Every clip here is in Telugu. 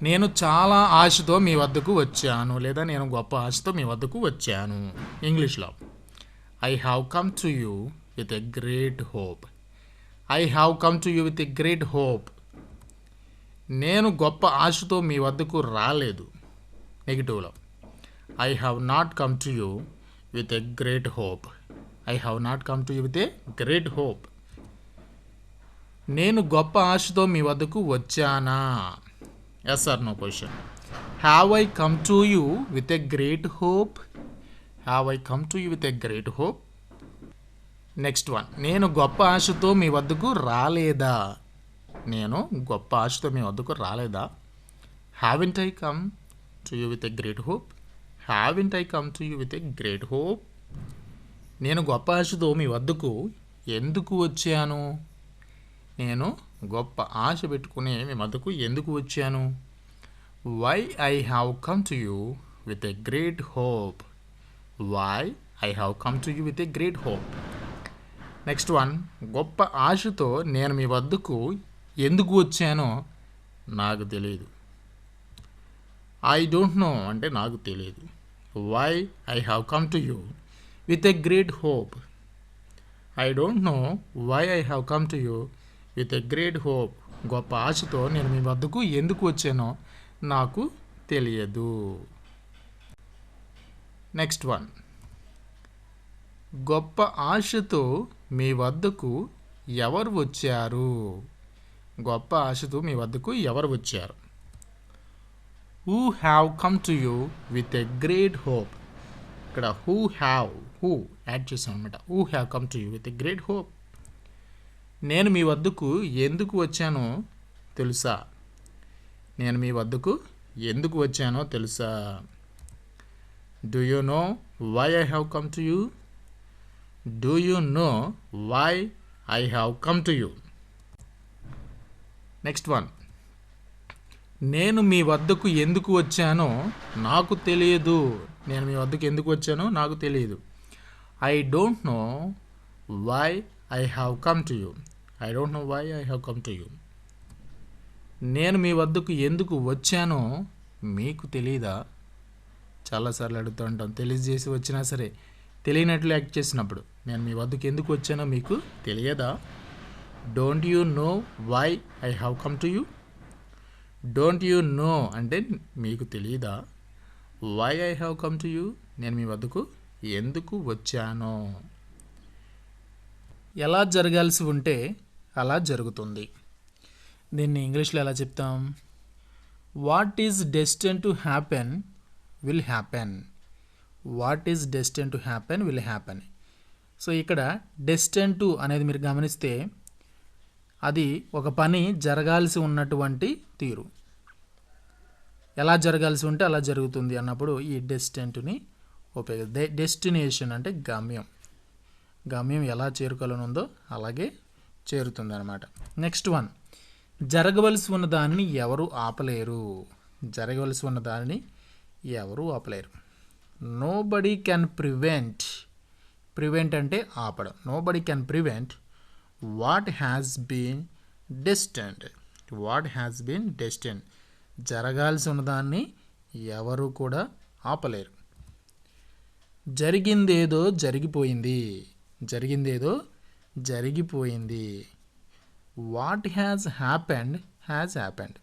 నేను చాలా ఆశతో మీ వద్దకు వచ్చాను, లేదా నేను గొప్ప ఆశతో మీ వద్దకు వచ్చాను. ఇంగ్లీష్లో I have come to you with a great hope. I have come to you with a great hope. నేను గొప్ప ఆశతో మీ వద్దకు రాలేదు. నెగిటివ్లో I have not come to you with a great hope. I have not come to you with a great hope. నేను గొప్ప ఆశతో మీ వద్దకు వచ్చానా? Yes or no question. Have I come to you with a great hope? Have I come to you with a great hope? Next one, నేను గొప్ప ఆశతో మీ వద్దకు రాలేదా? నేను గొప్ప ఆశతో మీ వద్దకు రాలేదా? Haven't I come to you with a great hope? Haven't I come to you with a great hope? నేను గొప్ప ఆశతో మీ వద్దకు ఎందుకు వచ్చాను? నేను గొప్ప ఆశ పెట్టుకుని మీ వద్దకు ఎందుకు వచ్చాను? Why I have come to you with a great hope. Why I have come to you with a great hope. Next one, గొప్ప ఆశతో నేను మీ వద్దకు ఎందుకు వచ్చానో నాకు తెలియదు. ఐ డోంట్ నో అంటే నాకు తెలియదు. Why I have come to you with a great hope. I don't know why I have come to you with a great hope. గొప్ప ఆశతో నేను మీ వద్దకు ఎందుకు వచ్చానో నాకు తెలియదు. నెక్స్ట్ వన్, గొప్ప ఆశతో మీ వద్దకు ఎవరు వచ్చారు? గొప్ప ఆశతో మీ వద్దకు ఎవరు వచ్చారు? Who have come to you with a great hope. ఇక్కడ హూ యాడ్ చేసాం అనమాట. Who have come to you with a great hope. నేను మీ వద్దకు ఎందుకు వచ్చానో తెలుసా? నేను మీ వద్దకు ఎందుకు వచ్చానో తెలుసా? Do you know why I have come to you? Do you know why I have come to you? Next one, నేను మీ వద్దకు ఎందుకు వచ్చానో నాకు తెలియదు. నేను మీ వద్దకు ఎందుకు వచ్చానో నాకు తెలియదు. I don't know why I have come to you. I don't know why I have come to you. నేను మీ వద్దకు ఎందుకు వచ్చానో మీకు తెలియదా? చాలాసార్లు అడుగుతూ ఉంటాం, తెలియజేసి వచ్చినా సరే తెలియనట్లు యాక్ట్ చేసినప్పుడు. నేను మీ వద్దకు ఎందుకు వచ్చానో మీకు తెలియదా? Don't you know why I have come to you? Don't you know అంటే మీకు తెలియదా? Why I have come to you, నేను మీ వద్దకు ఎందుకు వచ్చానో. ఎలా జరగాల్సి ఉంటే అలా జరుగుతుంది. దీన్ని ఇంగ్లీష్లో ఎలా చెప్తాం? What is destined to happen will happen. What is destined to happen will happen. So ఇక్కడ డెస్టిన్ టు అనేది మీరు గమనిస్తే అది ఒక పని జరగాల్సి ఉన్నటువంటి తీరు. ఎలా జరగాల్సి ఉంటే అలా జరుగుతుంది అన్నప్పుడు ఈ డెస్టిన్టుని ఉపయోగిస్తాం. డెస్టినేషన్ అంటే గమ్యం. గమ్యం ఎలా చేరుకోవాలనుందో అలాగే చేరుతుంది అనమాట. నెక్స్ట్ వన్, జరగవలసి ఉన్న దానిని ఎవరు ఆపలేరు. జరగవలసి ఉన్న దానిని ఎవరు ఆపలేరు. Nobody can prevent. Prevent అంటే ఆపడం. Nobody can prevent what has been destined. What has been destined. జరగాల్సి ఉన్నదాన్ని ఎవరు కూడా ఆపలేరు. జరిగిందేదో జరిగిపోయింది. జరిగిందేదో జరిగిపోయింది. What has happened has happened.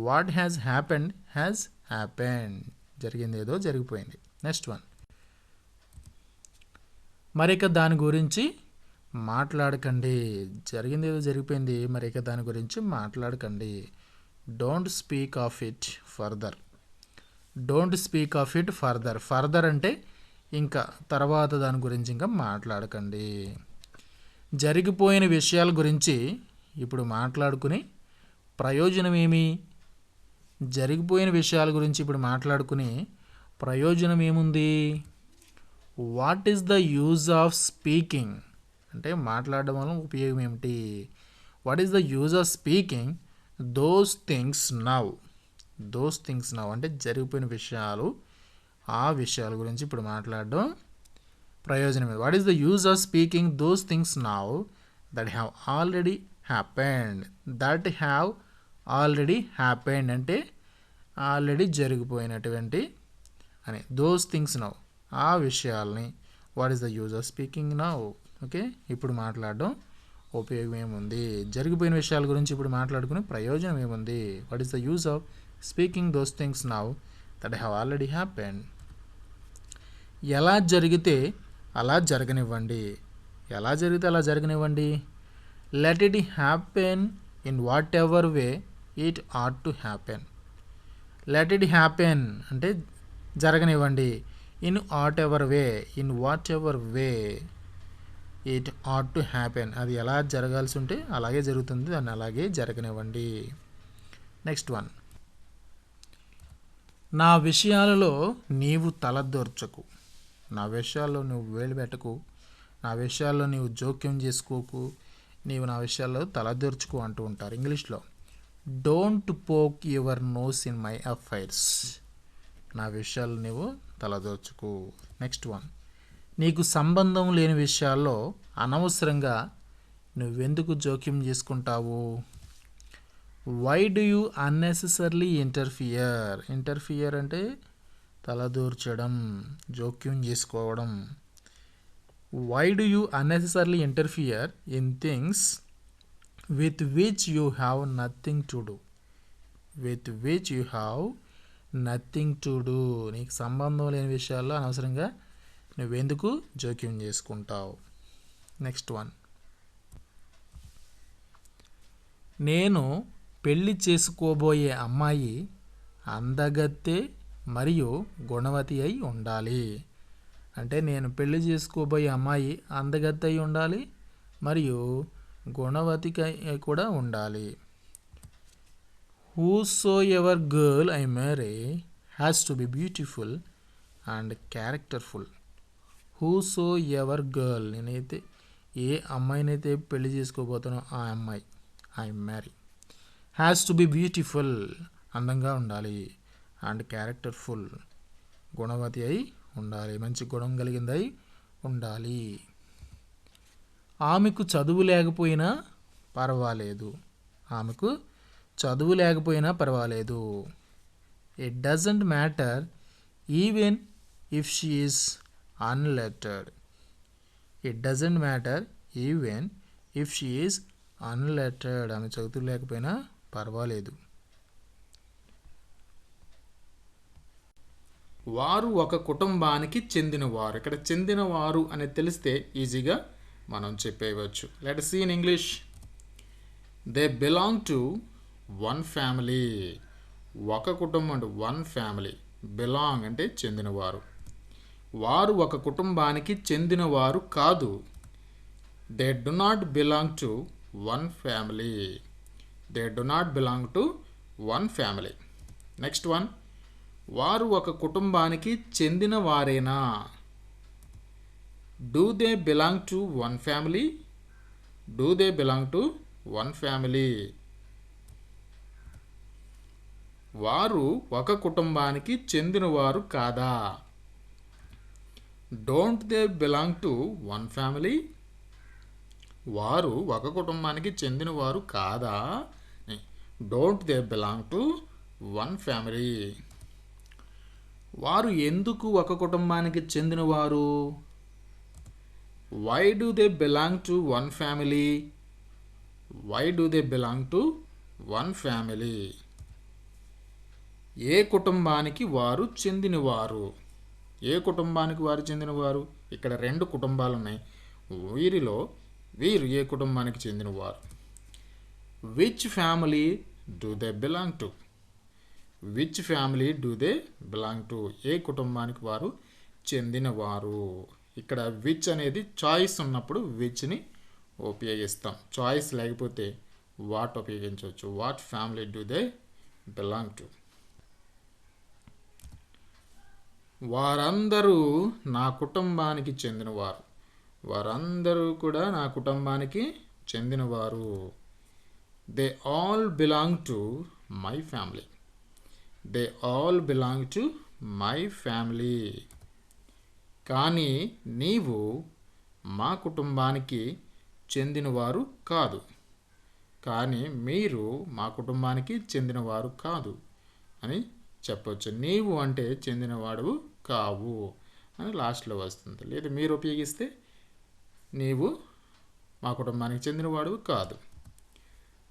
What has happened has happened. జరిగిందేదో జరిగిపోయింది. నెక్స్ట్ వన్, మరిక దాని గురించి మాట్లాడకండి. జరిగింది ఏదో జరిగిపోయింది, మరి ఇక దాని గురించి మాట్లాడకండి. Don't speak of it further. Don't speak of it further. Further అంటే ఇంకా తర్వాత దాని గురించి ఇంకా మాట్లాడకండి. జరిగిపోయిన విషయాల గురించి ఇప్పుడు మాట్లాడుకుని ప్రయోజనం ఏమి? జరిగిపోయిన విషయాల గురించి ఇప్పుడు మాట్లాడుకుని ప్రయోజనం ఏముంది? What is the use of speaking అంటే మాట్లాడడం వల్ల ఉపయోగం ఏమిటి? What is the use of speaking those things now. Those things now అంటే జరిగిపోయిన విషయాలు, ఆ విషయాల గురించి ఇప్పుడు మాట్లాడడం ప్రయోజనం. What is the use of speaking those things now that have already happened. That have already happened అంటే ఆల్రెడీ జరిగిపోయినటువంటి అని. దోస్ థింగ్స్ నౌ, ఆ విషయాల్ని. What is the use of speaking now? Okay, ఇప్పుడు మాట్లాడడం ఉపయోగం ఏముంది? జరిగిపోయిన విషయాల గురించి ఇప్పుడు మాట్లాడుకునే ప్రయోజనం ఏముంది? What is the use of speaking those things now that have already happened? ఎలా జరిగితే అలా జరగనివ్వండి. ఎలా జరిగితే అలా జరగనివ్వండి. Let it happen in whatever way it ought to happen. Let it happen అంటే జరగనివ్వండి. In whatever way, in whatever way it ought to happen, అది ఎలా జరగాల్సి ఉంటే అలాగే జరుగుతుంది, దాన్ని అలాగే జరగనివ్వండి. నెక్స్ట్ వన్, నా విషయాలలో నీవు తలదూర్చకు. నా విషయాల్లో నువ్వు వేలు పెట్టకు, నా విషయాల్లో నీవు జోక్యం చేసుకోకు, నీవు నా విషయాల్లో తలదూర్చుకు అంటూ ఉంటారు ఇంగ్లీష్లో. Don't poke your nose in my affairs. నా విషయాలు నీవు తలదూర్చుకు. నెక్స్ట్ వన్, నీకు సంబంధం లేని విషయాల్లో అనవసరంగా నువ్వెందుకు జోక్యం చేసుకుంటావు? Why do you unnecessarily interfere? Interfere అంటే తలదూర్చడం, జోక్యం చేసుకోవడం. Why do you unnecessarily interfere in things with which you have nothing to do? With which you have nothing to do. నీకు సంబంధం లేని విషయాల్లో అనవసరంగా నువ్వెందుకు జోక్యం చేసుకుంటావు? నెక్స్ట్ వన్, నేను పెళ్ళి చేసుకోబోయే అమ్మాయి అందగత్తె మరియు గుణవతి అయి ఉండాలి. అంటే నేను పెళ్ళి చేసుకోబోయే అమ్మాయి అందగత్తె అయి ఉండాలి మరియు గుణవతి కూడా ఉండాలి. Whosoever girl I marry has to be beautiful and characterful. Whosoever girl, నేనైతే ఏ అమ్మాయినైతే పెళ్లి చేసుకోబోతానో ఆ అమ్మాయి, I marry, has to be beautiful, అందంగా ఉండాలి, అండ్ క్యారెక్టర్ఫుల్, గుణవతి అయి ఉండాలి, మంచి గుణం కలిగింది అయి ఉండాలి. ఆమెకు చదువు లేకపోయినా పర్వాలేదు. ఆమెకు చదువు లేకపోయినా పర్వాలేదు. It doesn't matter even if she is unlettered. It doesn't matter even if she is unlettered. ఆమె చదువు లేకపోయినా పర్వాలేదు. వారు ఒక కుటుంబానికి చెందినవారు. ఇక్కడ చెందినవారు అనేది తెలిస్తే ఈజీగా మనం చెప్పేయవచ్చు. Let see in English. They belong to one family. ఒక కుటుంబం అంటే వన్ ఫ్యామిలీ. బిలాంగ్ అంటే చెందినవారు. వారు ఒక కుటుంబానికి చెందినవారు కాదు. They do not belong to one family. They do not belong to one family. Next one, వారు ఒక కుటుంబానికి చెందిన వారేనా? Do they belong to one family? Do they belong to one family. వారు ఒక కుటుంబానికి చెందినవారు కాదా? Don't they belong to one family? వారు ఒక కుటుంబానికి చెందినవారు కాదా? Don't they belong to one family. వారు ఎందుకు ఒక కుటుంబానికి చెందినవారు? Why do they belong to one family? Why do they belong to one family. ఏ కుటుంబానికి వారు చెందినవారు? ఏ కుటుంబానికి వారు చెందినవారు? ఇక్కడ రెండు కుటుంబాలు ఉన్నాయి. వీరిలో వీరు ఏ కుటుంబానికి చెందినవారు? Which family do they belong to? Which family do they belong to? ఏ కుటుంబానికి వారు చెందినవారు? ఇక్కడ విచ్ అనేది చాయిస్ ఉన్నప్పుడు విచ్ని ఉపయోగిస్తాం. చాయిస్ లేకపోతే వాట్ ఉపయోగించవచ్చు. What family do they belong to? వారందరూ నా కుటుంబానికి చెందినవారు. వారందరూ కూడా నా కుటుంబానికి చెందినవారు. They all belong to my family. They all belong to my family. కానీ నీవు మా కుటుంబానికి చెందినవారు కాదు. కానీ మీరు మా కుటుంబానికి చెందినవారు కాదు అని చెప్పొచ్చు. నీవు అంటే చెందినవాడు కావు అని లాస్ట్లో వస్తుంది. లేదా మీరు ఉపయోగిస్తే నీవు మా కుటుంబానికి చెందినవాడు కాదు.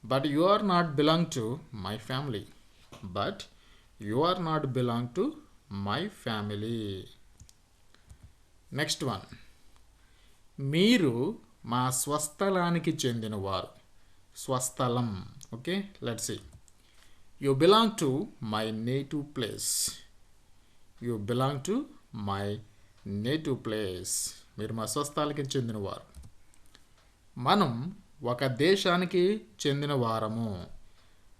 But you are not belong to my family. But you are not belong to my family. Next one, మీరు మా స్వస్థలానికి చెందినవారు. స్వస్థలం. Okay, let's see. You belong to my native place. You belong to my native place. మీరు మా స్వస్థలానికి చెందినవారు. మనం ఒక దేశానికి చెందిన వారము.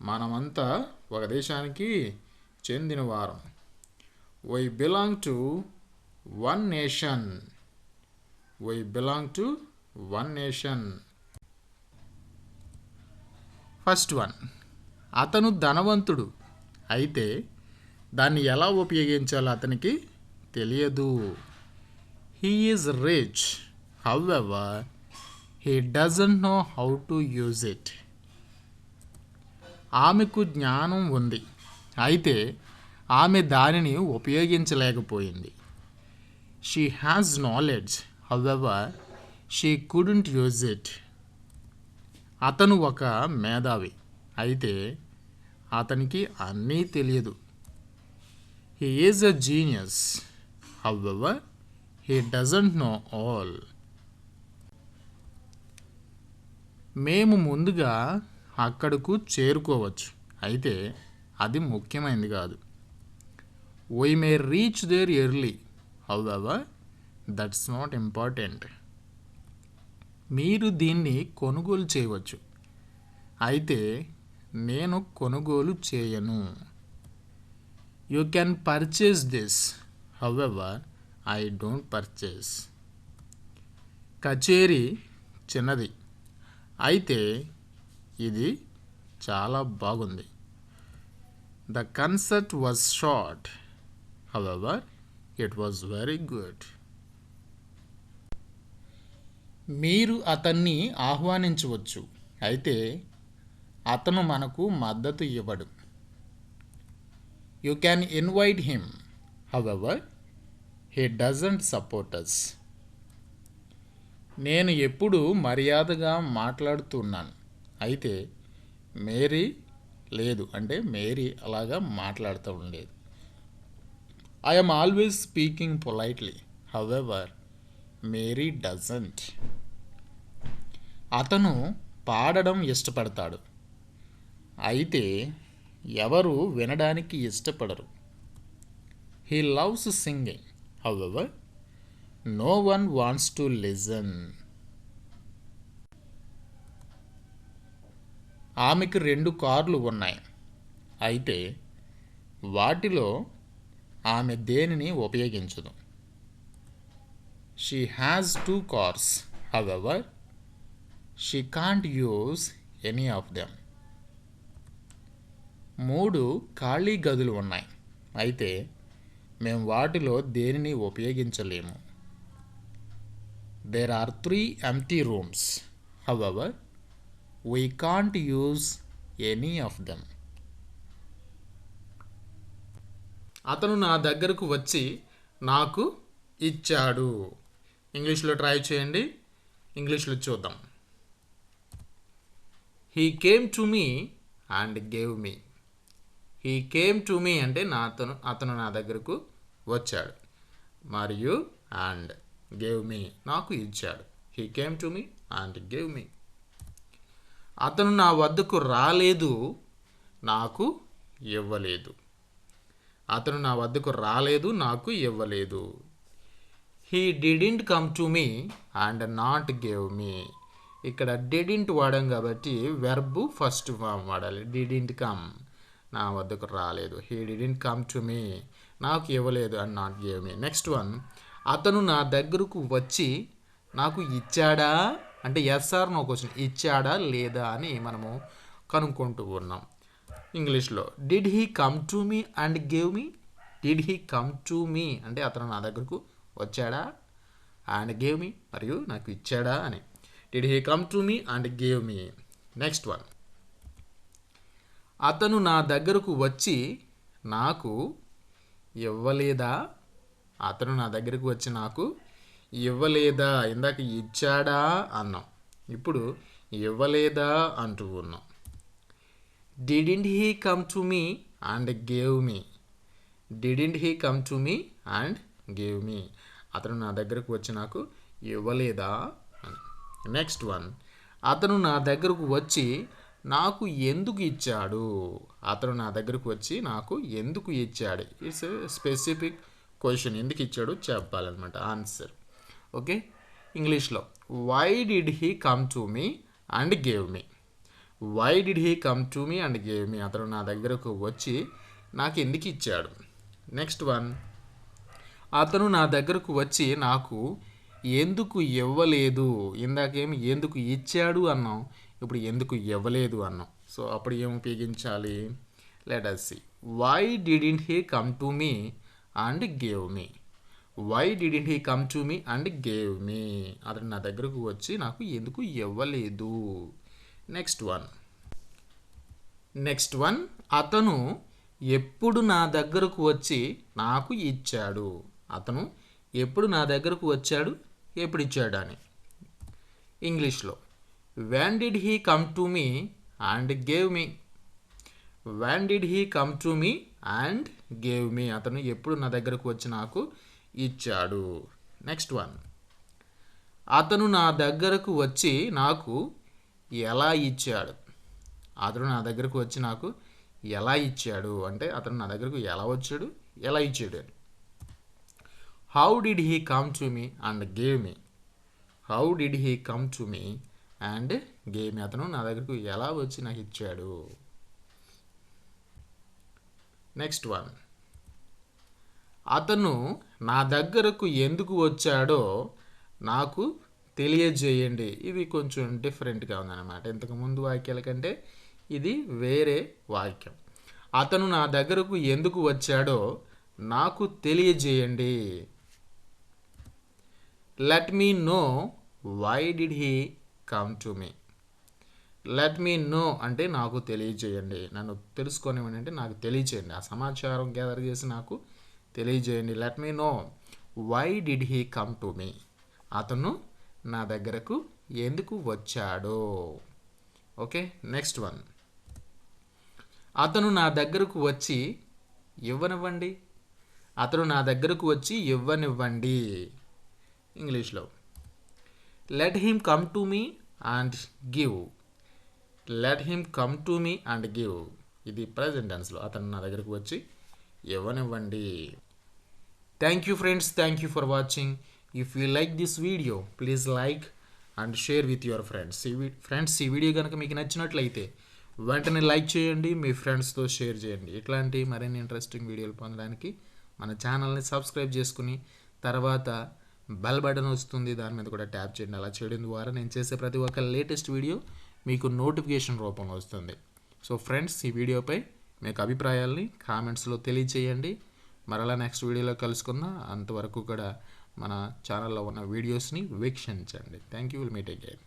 మనమంతా ఒక దేశానికి చెందిన వారం. We belong to one nation. We belong to one nation. First one, అతను ధనవంతుడు అయితే దాన్ని ఎలా ఉపయోగించాలో అతనికి తెలియదు. He is rich. However, he doesn't know how to use it. ఆమెకు జ్ఞానం ఉంది అయితే ఆమె దానిని ఉపయోగించలేకపోయింది. She has knowledge. However, she couldn't use it. అతను ఒక మేధావి అయితే అతనికి అన్నీ తెలియదు. He is a genius. However, he doesn't know all. మేము ముందుగా అక్కడకు చేరుకోవచ్చు అయితే అది ముఖ్యమైనది కాదు. We may reach there early. However, that's not important. మీరు దీన్ని కొనుగోలు చేయవచ్చు అయితే నేను కొనుగోలు చేయను. You can purchase this. However, I don't purchase. కచేరీ చిన్నది అయితే ఇది చాలా బాగుంది. The concert was short. However, it was very good. మీరు అతన్ని ఆహ్వానించవచ్చు అయితే అతను మనకు మద్దతు ఇవ్వడు. You can invite him. However, he doesn't support us. నేను ఎప్పుడూ మర్యాదగా మాట్లాడుతున్నాను అయితే మేరీ లేదు, అంటే మేరీ అలాగా మాట్లాడుతూ ఉండేది. I am always speaking politely. However, Mary doesn't. అతను పాడడం ఇష్టపడతాడు అయితే ఎవరు వినడానికి ఇష్టపడరు. He loves singing. However, no one wants to listen. ఆమెకు 2 కార్లు ఉన్నాయి అయితే వాటిలో ఆమె దేనిని ఉపయోగించదు. She has 2 cars. However, she can't use any of them. 3 ఖాళీ గదులు ఉన్నాయి అయితే మేము వాటిలో దేనిని ఉపయోగించలేము. There are 3 empty rooms. However, we can't use any of them. అతను నా దగ్గరకు వచ్చి నాకు ఇచ్చాడు. ఇంగ్లీష్లో ట్రై చేయండి, ఇంగ్లీష్లో చూద్దాం. He came to me and gave me. He came to me అంటే అతను నా దగ్గరకు వచ్చాడు మరియు and gave me నాకు ఇచ్చాడు. He came to me and gave me. అతను నా వద్దకు రాలేదు నాకు ఇవ్వలేదు. అతను నా వద్దకు రాలేదు నాకు ఇవ్వలేదు. He didn't come to me and not gave me. ఇక్కడ didn't వాడాం కాబట్టి వెర్బ్ ఫస్ట్ ఫామ్ వాడాలి. didn't come నా వద్దకు రాలేదు. He didn't come to me నాకు ఇవ్వలేదు and not gave me. Next one, అతను నా దగ్గరకు వచ్చి నాకు ఇచ్చాడా అంటే ఎస్ఆర్ నో క్వశ్చన్, ఇచ్చాడా లేదా అని మనము కనుక్కుంటూ ఉన్నాం. ఇంగ్లీష్లో did he come to me and gave me. Did he come to me అంటే అతను నా దగ్గరకు వచ్చాడా, అండ్ గేవ్ మీ మరియు నాకు ఇచ్చాడా అని. Did he come to me and gave me. Next one, అతను నా దగ్గరకు వచ్చి నాకు ఇవ్వలేదా? అతను నా దగ్గరకు వచ్చి నాకు ఇవ్వలేదా? ఇందాక ఇచ్చాడా అన్నాం, ఇప్పుడు ఇవ్వలేదా అంటూ ఉన్నాం. Didn't he come to me and gave me? Didn't he come to me and gave me? అతను నా దగ్గరకు వచ్చి నాకు ఇవ్వలేదా? నెక్స్ట్ వన్, అతను నా దగ్గరకు వచ్చి నాకు ఎందుకు ఇచ్చాడు? అతను నా దగ్గరకు వచ్చి నాకు ఎందుకు ఇచ్చాడు? It's specific question. ఎందుకు ఇచ్చాడు చెప్పాలన్నమాట ఆన్సర్. ఓకే, ఇంగ్లీష్లో why did he come to me and gave me? Why did he come to me and gave me? అతను నా దగ్గరకు వచ్చి నాకు ఎందుకు ఇచ్చాడు? నెక్స్ట్ వన్, అతను నా దగ్గరకు వచ్చి నాకు ఎందుకు ఇవ్వలేదు? ఇందాకేమి ఎందుకు ఇచ్చాడు అన్నాం, ఇప్పుడు ఎందుకు ఇవ్వలేదు అన్నాం. సో అప్పుడు ఏం ఉపయోగించాలి? Let us see. Why didn't he come to me and gave me? Why didn't he come to me and gave me? అతను నా దగ్గరకు వచ్చి నాకు ఎందుకు ఇవ్వలేదు? నెక్స్ట్ వన్, అతను ఎప్పుడు నా దగ్గరకు వచ్చి నాకు ఇచ్చాడు? అతను ఎప్పుడు నా దగ్గరకు వచ్చాడు, ఎప్పుడు ఇచ్చాడు అని. ఇంగ్లీష్లో when did he come to me and gave me? when did he come to me and gave me? అతను ఎప్పుడు నా దగ్గరకు వచ్చి నాకు ఇచ్చాడు. నెక్స్ట్ వన్, అతను నా దగ్గరకు వచ్చి నాకు ఎలా ఇచ్చాడు? అతను నా దగ్గరకు వచ్చి నాకు ఎలా ఇచ్చాడు అంటే అతను నా దగ్గరకు ఎలా వచ్చాడు, ఎలా ఇచ్చాడు అని. How did he come to me and gave me? How did he come to me and gave me? అతను నా దగ్గరకు ఎలా వచ్చి నాకు ఇచ్చాడు. నెక్స్ట్ వన్, అతను నా దగ్గరకు ఎందుకు వచ్చాడో నాకు తెలియజేయండి. ఇవి కొంచెం డిఫరెంట్గా ఉందన్నమాట. ఇంతకుముందు వాక్యాల కంటే ఇది వేరే వాక్యం. అతను నా దగ్గరకు ఎందుకు వచ్చాడో నాకు తెలియజేయండి. Let me know why did he come to me? Let me know అంటే నాకు తెలియజేయండి, నన్ను తెలుసుకొనివ్వండి అంటే నాకు తెలియజేయండి, ఆ సమాచారం గ్యాదర్ చేసి నాకు తెలియజేయండి. Let me know why did he come to me? అతను నా దగ్గరకు ఎందుకు వచ్చాడో. ఓకే, నెక్స్ట్ వన్, అతను నా దగ్గరకు వచ్చి ఇవ్వనివ్వండి. అతను నా దగ్గరకు వచ్చి ఇవ్వనివ్వండి. ఇంగ్లీష్లో let him come to me and give. Let him come to me and give. ఇది ప్రజెంట్ టెన్స్లో అతను నా దగ్గరకు వచ్చి ఇవ్వనివ్వండి. Thank you friends, thank you for watching. If you like this video please like and share with your friends. ఈ వీడియో కనుక మీకు నచ్చినట్లయితే వెంటనే లైక్ చేయండి, మీ ఫ్రెండ్స్తో షేర్ చేయండి. ఇట్లాంటి మరిన్ని ఇంట్రెస్టింగ్ వీడియోలు పొందడానికి మన ఛానల్ని సబ్స్క్రైబ్ చేసుకుని తర్వాత బెల్ బటన్ వస్తుంది, దాని మీద కూడా ట్యాప్ చేయండి. అలా చేయడం ద్వారా నేను చేసే ప్రతి ఒక్క లేటెస్ట్ వీడియో మీకు నోటిఫికేషన్ రూపంలో వస్తుంది. సో ఫ్రెండ్స్, ఈ వీడియోపై మీకు అభిప్రాయాల్ని కామెంట్స్లో తెలియచేయండి. మరలా నెక్స్ట్ వీడియోలో కలుసుకుందాం. అంతవరకు కూడా మన ఛానల్లో ఉన్న వీడియోస్ని వీక్షించండి. Thank you. Will meet again.